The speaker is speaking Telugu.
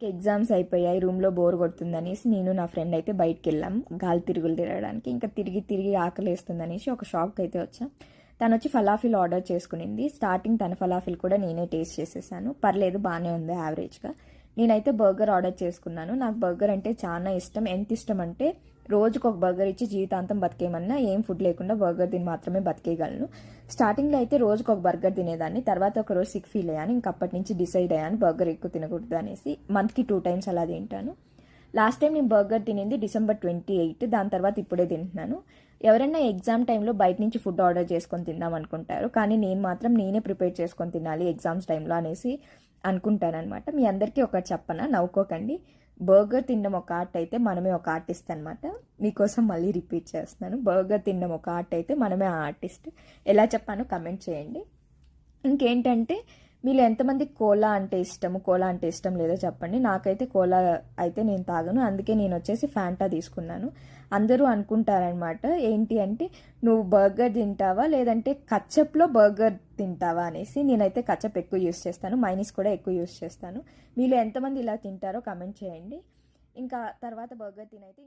ఎగ్జామ్స్ అయిపోయాయి, రూమ్లో బోర్ కొడుతుందనేసి నేను నా ఫ్రెండ్ అయితే బయటికి వెళ్ళాం గాలి తిరుగులు తిరగడానికి. ఇంకా తిరిగి తిరిగి ఆకలేస్తుందనేసి ఒక షాప్కి అయితే వచ్చాం. తను వచ్చి ఫలాఫిల్ ఆర్డర్ చేసుకునింది. స్టార్టింగ్ తన ఫలాఫిల్ కూడా నేనే టేస్ట్ చేసేసాను, పర్లేదు బాగానే ఉంది యావరేజ్గా. నేనైతే బర్గర్ ఆర్డర్ చేసుకున్నాను. నాకు బర్గర్ అంటే చాలా ఇష్టం. ఎంత ఇష్టం అంటే రోజుకు ఒక బర్గర్ ఇచ్చి జీవితాంతం బతికేయమన్నా ఏం ఫుడ్ లేకుండా బర్గర్ తిని మాత్రమే బతికేయగలను. స్టార్టింగ్లో అయితే రోజుకు ఒక బర్గర్ తినేదాన్ని, తర్వాత ఒక రోజు సిక్ ఫీల్ అయ్యాను. ఇంకప్పటి నుంచి డిసైడ్ అయ్యాను బర్గర్ ఎక్కువ తినకూడదు అనేసి. మంత్కి 2 times అలా తింటాను. లాస్ట్ టైం నేను బర్గర్ తినింది December 28, దాని తర్వాత ఇప్పుడే తింటున్నాను. ఎవరైనా ఎగ్జామ్ టైంలో బయట నుంచి ఫుడ్ ఆర్డర్ చేసుకొని తిందాం అనుకుంటారు, కానీ నేను మాత్రం నేనే ప్రిపేర్ చేసుకొని తినాలి ఎగ్జామ్స్ టైంలో అనేసి అనుకుంటానమాట. మీ అందరికీ ఒకటి చెప్పనా, నవ్వుకోకండి. బర్గర్ తినడం ఒక ఆర్ట్ అయితే మనమే ఒక ఆర్టిస్ట్ అనమాట. మీకోసం మళ్ళీ రిపీట్ చేస్తున్నాను, బర్గర్ తినడం ఒక ఆర్ట్ అయితే మనమే ఆ ఆర్టిస్ట్. ఎలా చెప్పానో కమెంట్ చేయండి. ఇంకేంటంటే మీరు ఎంతమందికి కోలా అంటే ఇష్టం లేదో చెప్పండి. నాకైతే కోలా అయితే నేను తాగను, అందుకే నేను వచ్చేసి ఫ్యాంటా తీసుకున్నాను. అందరూ అనుకుంటారనమాట ఏంటి అంటే నువ్వు బర్గర్ తింటావా లేదంటే కచ్చప్లో బర్గర్ తింటావా అనేసి. నేనైతే కచ్చప్ ఎక్కువ యూస్ చేస్తాను, మైనీస్ కూడా ఎక్కువ యూస్ చేస్తాను. మీరు ఎంతమంది ఇలా తింటారో కమెంట్ చేయండి. ఇంకా తర్వాత బర్గర్ తినైతే